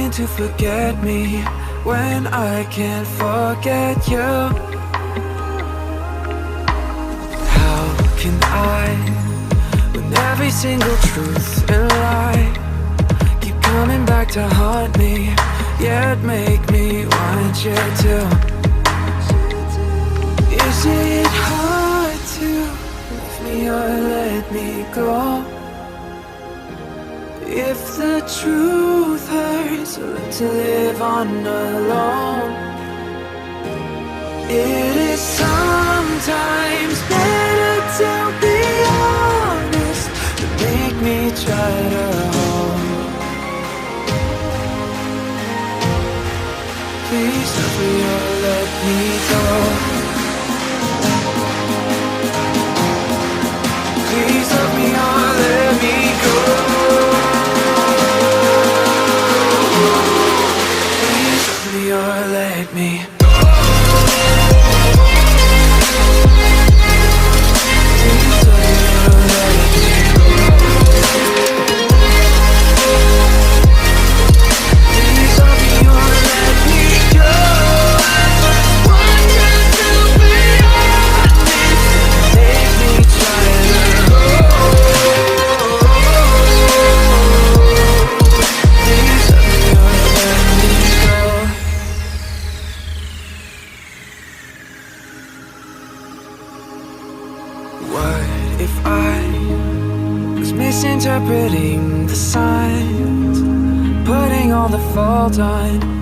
trying to forget me when I can't forget you. How can I, when every single truth and lie keep coming back to haunt me, yet make me want you to? Is it hard to leave me or let me go? If the truth hurts, I learn to live on alone. It is sometimes better to be honest than make me try to hold. Please help me or let me go. Please help me or let me go. Or let me go. What if I was misinterpreting the signs, putting all the fault on